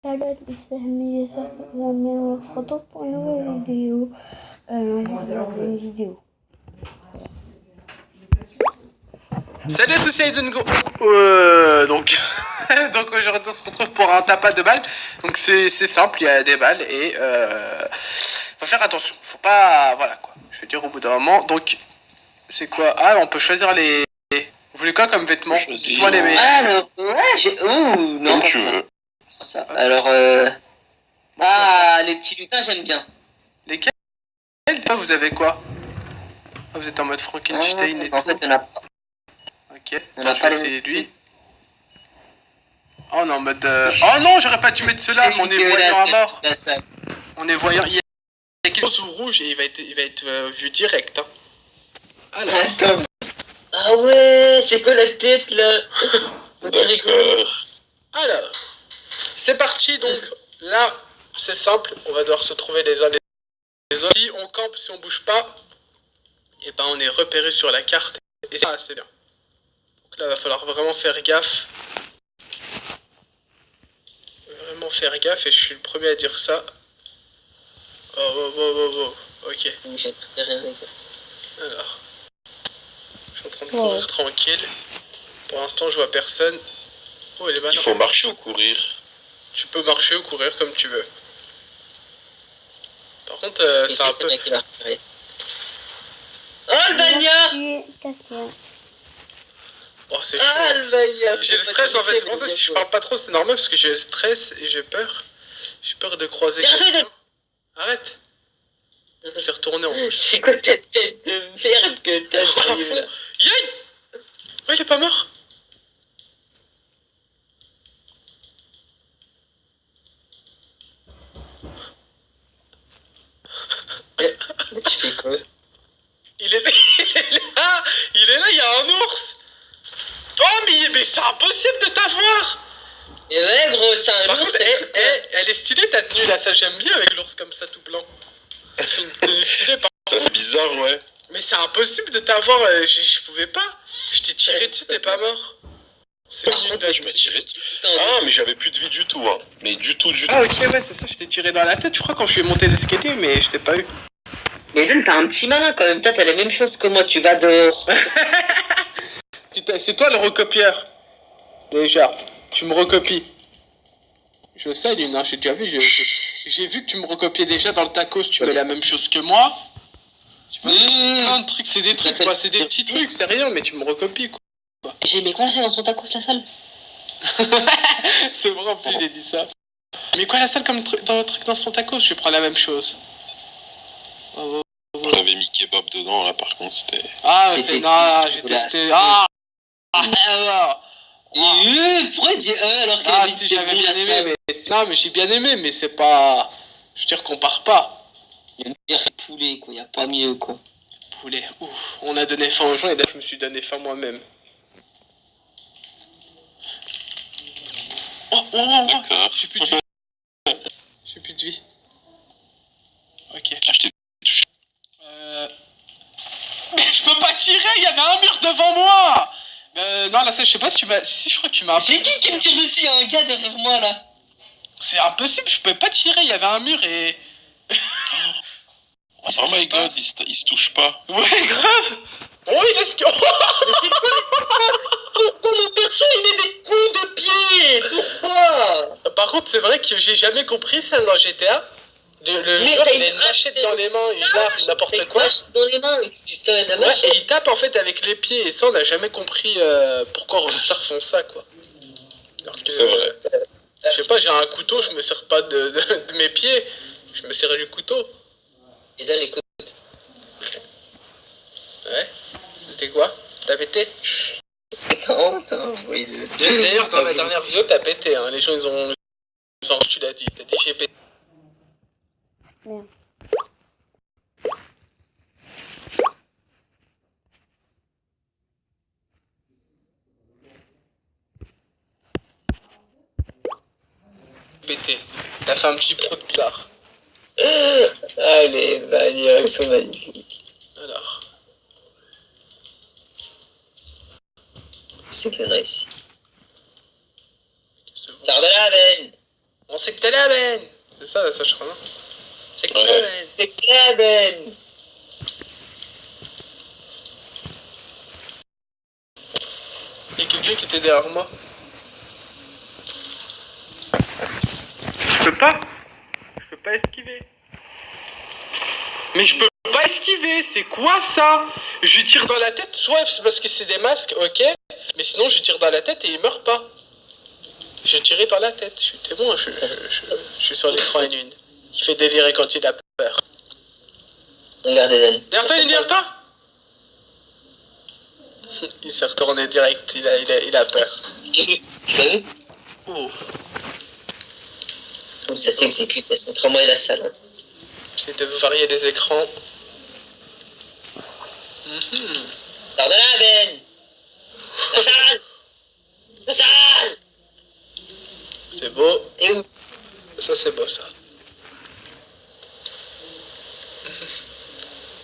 Salut les amis, j'espère que vous allez bien. On se retrouve pour une nouvelle vidéo. Une vidéo. Salut à tous, c'est Aiden donc, donc aujourd'hui on se retrouve pour un tapage de balles. Donc c'est simple, il y a des balles et faut faire attention. Faut pas, voilà quoi. Je veux dire au bout d'un moment. Donc c'est quoi? Ah, on peut choisir les. Vous voulez quoi comme vêtements? Dites-moi les meilleurs. Alors, ouais, j'ai. Ouh, non, pas tu ça. veux. Ça. Alors, les petits lutins, j'aime bien. Lesquels? Vous avez quoi? Ah, vous êtes en mode Frankenstein et En tout. fait, il y en a pas. Ok, On a je pas vais les essayer lui. Oh, on est en mode. Oh non, j'aurais pas dû mettre cela, mais on est voyant à mort. On est voyant. Il y a quelque chose rouge et il va être vu direct. Hein. Alors. Attends. Ah ouais, c'est quoi la tête là? D'accord. Alors, c'est parti donc. Là, c'est simple. On va devoir se trouver les uns les autres. Si on campe, si on bouge pas, et ben on est repéré sur la carte. Et ça, c'est bien. Donc là, il va falloir vraiment faire gaffe. Vraiment faire gaffe et je suis le premier à dire ça. Oh. Ok. Alors. Je suis en train de courir tranquille. Pour l'instant, je vois personne. Oh, il est malin. Il faut marcher ou courir. Tu peux marcher ou courir comme tu veux. Par contre, c'est un peu. Oh, le bagnard! Oh, c'est Ah, chaud. le bagnard! J'ai le stress en fait. C'est pour ça que si je parle pas trop, c'est normal parce que j'ai le stress et j'ai peur. J'ai peur de croiser quelqu'un. Arrête. C'est retourné en plus. C'est quoi cette tête de merde que t'as sérieux là? Yann! Oh, il est pas mort. Tu fais quoi? Il est là. Il est là, il y a un ours. Oh, mais c'est impossible de t'avoir. Et ouais, gros, c'est un Par ours. contre, elle est stylée ta tenue là, ça j'aime bien avec l'ours comme ça tout blanc. C'est une tenue stylée par Ça fait bizarre, ouais. Mais c'est impossible de t'avoir, je pouvais pas. Je t'ai tiré dessus, t'es pas mort. C'est nul, là, Je m'ai tiré dessus. Ah, mais j'avais plus de vie du tout, hein. Mais du tout. Ah, ok, ouais, c'est ça, je t'ai tiré dans la tête, je crois, quand je suis monté l'escalier, mais je t'ai pas eu. Mais Zen, t'as un petit malin quand même. Toi, t'as la même chose que moi, tu vas dehors. C'est toi le recopieur. Déjà, tu me recopies. Je sais, Lune, hein, j'ai déjà vu, j'ai vu que tu me recopiais déjà dans le tacos, tu fais la même chose que moi. Tu vois, plein de trucs, c'est des trucs, quoi, c'est des petits trucs, c'est rien, mais tu me recopies, quoi. J'ai mis quoi dans ton tacos, la salle? C'est vrai, en plus, j'ai dit ça. Mais quoi la salle comme truc dans son tacos? Je prends la même chose. J'avais mis kebab dedans, là, par contre, c'était... Ah, c'est... Non, j'ai testé... Ah Pourquoi dire alors qu'elle ah, si, j'avais bien aimé, mais... Non, mais j'ai bien aimé, mais c'est pas... Je veux dire qu'on part pas. Il y a une meilleure poulet, quoi, y a pas mieux, quoi. Poulet, ouf. On a donné faim aux gens et d'ailleurs, je me suis donné faim moi-même. Oh. D'accord. J'ai plus de vie. J'ai plus de vie. Ok. Ah, je t'ai touché. Mais je peux pas tirer, il y avait un mur devant moi. Non, là, ça, je sais pas si tu m'as... Si, je crois que tu m'as... C'est qui me tire dessus? Un gars derrière moi, là. C'est impossible, je pouvais pas tirer, il y avait un mur et... Oh my god, il se touche pas. Ouais, grave. Oh, il est... Pourquoi le perso, il met des coups de pied? Pourquoi? Par contre, c'est vrai que j'ai jamais compris ça dans GTA. Le joueur, il a une machette dans les mains, une arme, n'importe quoi. Dans les mains, Ouais, et il tape en fait avec les pieds. Et ça, on n'a jamais compris pourquoi Rockstar font ça, quoi. C'est vrai. Je sais pas, j'ai un couteau, je me sers pas de mes pieds. Je me sers du couteau. Et dans les coups. Ouais. C'était quoi? T'as pété? Oui. D'ailleurs, dans ma dernière vidéo, t'as pété, hein. Les gens, ils ont... Tu l'as dit. T'as dit j'ai pété. Merde. Pété. T'as fait un petit pro de bizarre. Ah, les bagnoles sont magnifiques. Alors. C'est que nice. C'est bon. Sors de là, Ben! On sait que t'es là, Ben. C'est ça, je crois, non? C'est que t'es là, Ben. C'est clair, Ben. Il y a quelqu'un qui était derrière moi. Je peux pas. Je peux pas esquiver. Mais je peux pas esquiver, c'est quoi ça? Je lui tire dans la tête, soit c'est parce que c'est des masques, ok. Mais sinon je lui tire dans la tête et il meurt pas. Je tiré dans la tête, c'est bon, je suis sur l'écran à une. Il fait délirer quand il a peur. Regardez, Ben. Derrière toi, il est derrière toi. Il s'est retourné direct, il a peur. Tu l'as vu? Oh. Donc ça s'exécute, parce qu'entre moi et la salle. J'essaie de varier les écrans. Mhm. Sors de là, Ben. La salle. La salle. C'est beau. T'es où? Ça, c'est beau, ça.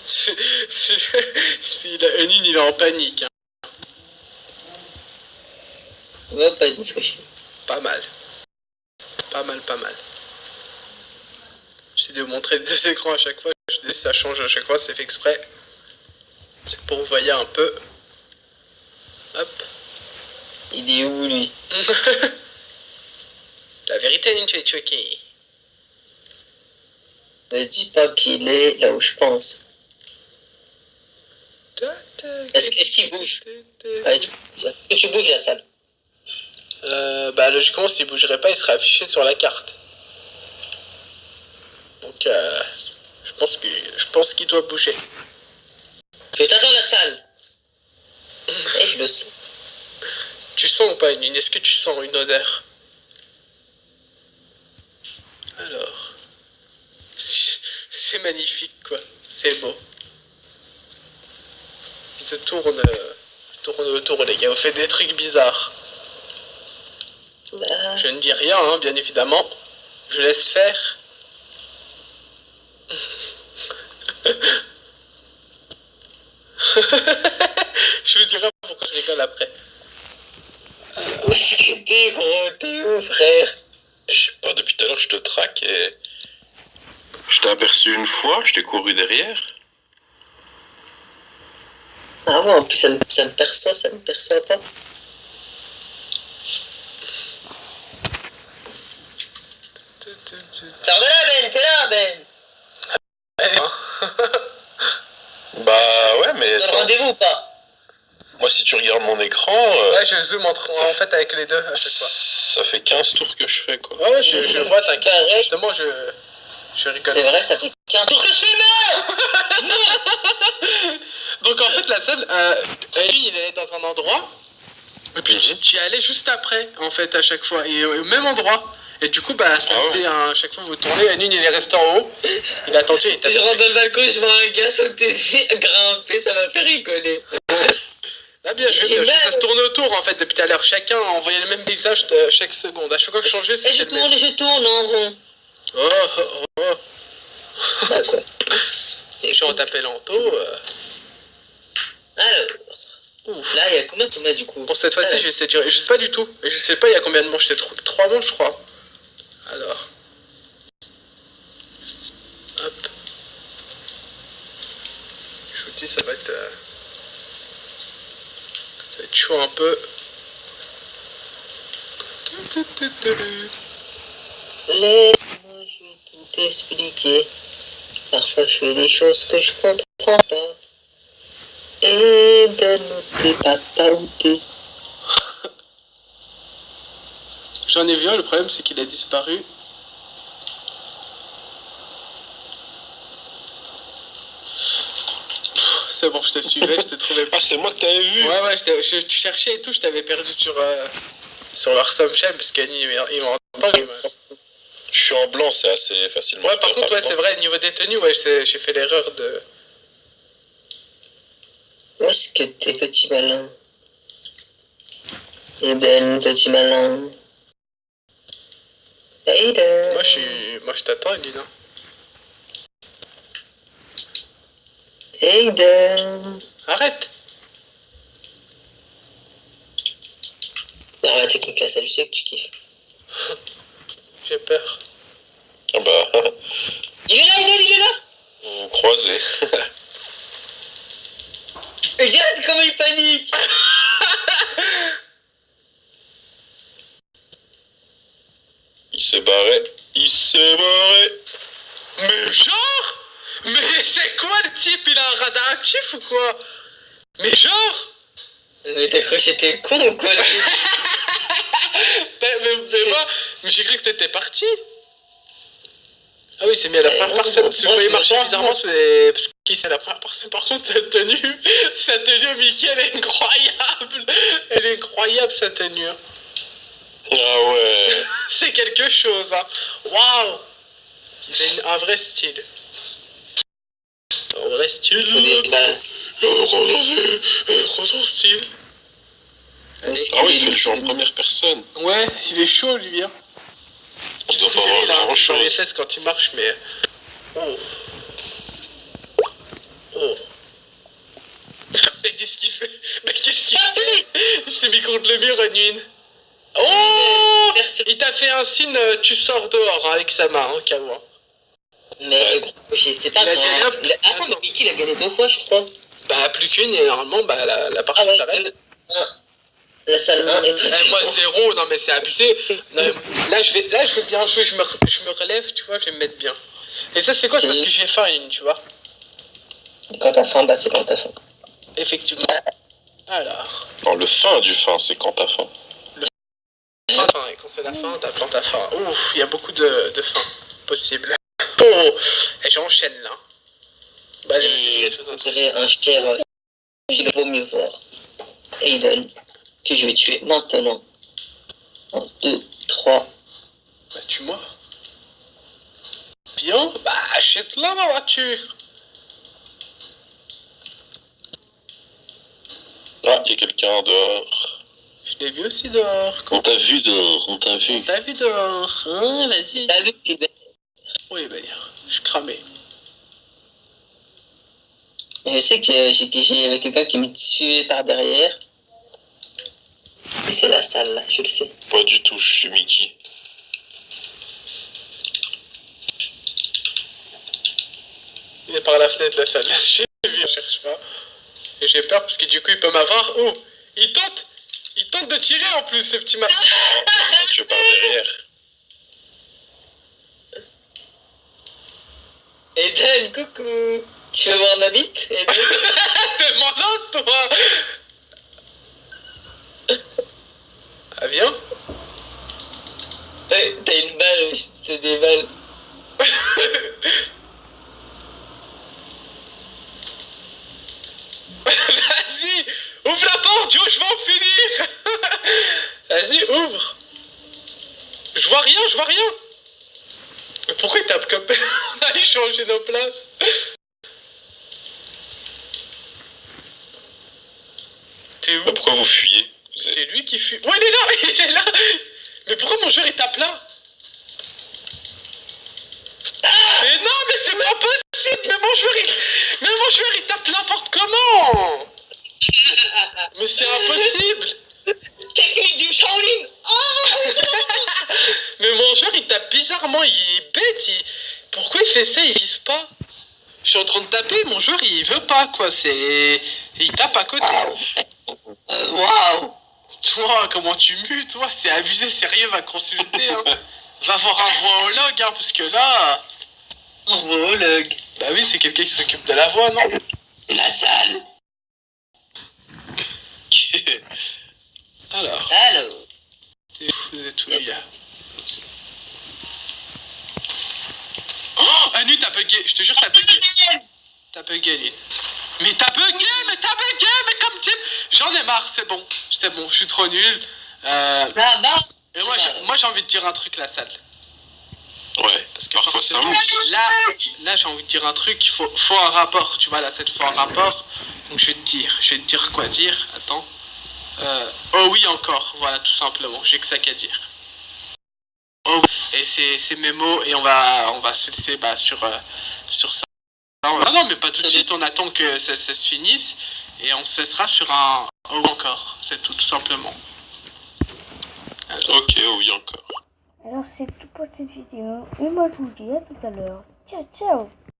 Si la une, il est en panique. Hein. Ouais, pas une switch. Pas mal. Pas mal. J'essaie de vous montrer les deux écrans à chaque fois. Ça change à chaque fois, c'est fait exprès. C'est pour vous voyez un peu. Hop. Il est où, lui? La vérité, tu es choqué. Ne dis pas qu'il est là où je pense. Est-ce qu'il bouge? Allez, est-ce que tu bouges la salle? Bah logiquement s'il bougerait pas il serait affiché sur la carte. Donc je pense qu'il doit bouger. Je t'attends la salle. Et je le sens. Tu sens ou pas une? Est-ce que tu sens une odeur? Alors. C'est magnifique quoi. C'est beau. Il se tourne autour les gars. Vous faites des trucs bizarres. Je ne dis rien, hein, bien évidemment. Je laisse faire. Je vous dirai pourquoi je rigole après. Où est-ce que t'es, gros? T'es où, frère? Je sais pas, depuis tout à l'heure, je te traque et. Je t'ai aperçu une fois, je t'ai couru derrière. Ah ouais, en plus, ça me perçoit pas. Sors de là, Ben, t'es là, Ben. Bah ouais, mais. T'as le attends. rendez-vous ou pas? Moi, si tu regardes mon écran. Ouais, je zoome en fait avec les deux à chaque fois. Ça fait 15 tours que je fais, quoi. Ouais, je vois, t'inquiète. Justement, je rigole. C'est vrai, ça fait 15 tours que je fais merde. Donc en fait, la salle, lui, il est dans un endroit, et puis tu y allais juste après, en fait, à chaque fois, et au même endroit. Et du coup, bah, ça faisait à chaque fois vous tournez, et lui, il est resté en haut, il a attendu, il était. Je rentre dans le balcon, je vois un gars sauter, grimper, ça m'a fait rigoler. Ah bien joué, ça se tournait autour en fait depuis tout à l'heure. Chacun envoyait le même visage chaque seconde. À chaque fois que je changeais, Et c'était le même. je tourne en rond. Oh. Bah quoi. Je retapais l'anto. Alors, Ouf. là, il y a combien de du coup? Pour cette fois-ci, je vais essayer de durer. Je sais pas du tout. Et je sais pas il y a combien de manches. C'est 3 manches, je crois. Alors. Hop. Je vous dis, ça va être chaud un peu. Laisse-moi, je vais tout t'expliquer. Parfois, je fais des choses que je comprends pas. Et donne-nous tes papas ou tes. J'en ai vu un, le problème c'est qu'il a disparu. C'est bon, je te suivais, je te trouvais pas. Ah, c'est moi que t'avais vu. Ouais, je cherchais et tout, je t'avais perdu sur leur subchain parce qu'Annie il m'entend. Je suis en blanc, c'est assez facilement. Ouais, par contre, ouais, c'est vrai, niveau des tenues, ouais, j'ai fait l'erreur de. Où est-ce que t'es, petit malin? Ben, petit malin. Aiden. Moi, je t'attends, Elina. Aiden. Arrête! Arrête avec la salle, je sais que tu kiffes. J'ai peur. Ah bah, Il est là, il est là. vous vous croisez. Regarde comment il panique. Il s'est barré. Il s'est barré. Mais genre, mais c'est quoi le type? Il a un radar actif ou quoi? Mais genre, Mais t'as cru que j'étais con ou quoi là? mais moi, mais j'ai cru que t'étais parti. Ah oui, c'est mis à la première personne. Si vous voyez marcher bizarrement, c'est parce qu'il c'est à la première personne. Par contre, sa tenue au Mickey, elle est incroyable. Elle est incroyable, sa tenue. Ah ouais. C'est quelque chose, hein. Waouh. Il a un vrai style. Un vrai style. C'est des balles. Gros son style. Ah oui, il fait le jeu en première personne. Ouais, il est chaud, lui, hein. Il doit pas Il a avoir un grand truc dans les chose. fesses quand il marche, mais... Oh. Oh. Mais qu'est-ce qu'il fait? Mais qu'est-ce qu'il fait? Il s'est mis contre le mur, Unwin. Oh! Il t'a fait un signe, tu sors dehors hein, avec sa main, hein, Kawa. Mais gros, je sais pas. Il a dit hop. Attends, mais Mickey il a gagné 2 fois, je crois. Bah, plus qu'une, et normalement, bah, la partie Ah ouais, s'arrête. La salle 1 et tout. Moi, 0, non, mais c'est abusé. Non, mais là, je vais bien jouer, je me relève, tu vois, je vais me mettre bien. Et ça, c'est quoi? C'est parce que j'ai faim, une, tu vois. Quand t'as faim, bah c'est quand t'as faim. Effectivement. Alors. Non, le fin du fin, c'est quand t'as faim. Enfin, et quand c'est la fin, t'as plein ta faim. Ouf, il y a beaucoup de faim possible. Oh, et j'enchaîne là. Bah, Et on dirait un cher il vaut mieux voir. Aiden, que je vais tuer maintenant. 1, 2, 3. Bah, tue-moi. Bien, bah, achète-la ma voiture. Ah, il y a quelqu'un dehors. Je l'ai vu aussi dehors. On t'a vu dehors, on t'a vu. T'as vu dehors? Hein, vas-y. T'as vu, Hubert? Oui, bah, je suis cramé. Je sais que j'ai quelqu'un qui me tuait par derrière. Et c'est la salle, là, je le sais. Pas du tout, je suis Mickey. Il est par la fenêtre, la salle. J'ai vu, je cherche pas. Et j'ai peur parce que du coup, il peut m'avoir. Oh, il tente de tirer en plus, ce petit marteau. Je pars derrière. Eden, coucou. Tu veux voir ma bite, Eden? T'es malade, toi. Ah, viens. T'as une balle, c'est des balles. Vas-y, ouvre la porte, Joe, je vais en finir. Vas-y, ouvre. Je vois rien, je vois rien. Mais pourquoi il tape comme... On a échangé nos places. T'es où? Pourquoi vous fuyez? C'est lui qui fuit. Oh, il est là, il est là. Mais pourquoi mon joueur il tape là? Mais non, mais c'est pas possible. Mais mon joueur il tape n'importe comment. Mais c'est impossible. Technique du Shaolin. Mais mon joueur il tape bizarrement, il est bête. Pourquoi il fait ça? Il vise pas. Je suis en train de taper, mon joueur il veut pas quoi. Il tape à côté. Waouh. Toi, comment tu mues, toi? C'est abusé, sérieux, va consulter, hein. Va voir un voix-hologue, hein, parce que là... Un voologue. Bah oui, c'est quelqu'un qui s'occupe de la voix, non? C'est la salle. Alors, vous êtes où, les gars? Oh, Anu, t'as bugué, je te jure, t'as bugué. T'as bugué, Lynn. Mais t'as bugué, mais comme type... J'en ai marre, c'est bon, je suis trop nul. Et moi j'ai envie de dire un truc, la salle. Ouais, Parce que parfois ça forcément, monte. là j'ai envie de dire un truc, il faut un rapport, tu vois, là cette fois un rapport. Donc je vais te dire quoi dire, attends. Oh oui encore, voilà tout simplement, j'ai que ça qu'à dire. Oh, et c'est mes mots et on va se laisser sur ça. Ah non mais pas tout de suite, on attend que ça se finisse et on se laissera sur un oh encore, c'est tout simplement. Alors. Ok, oui encore. Alors c'est tout pour cette vidéo. Et moi je vous dis à tout à l'heure. Ciao ciao.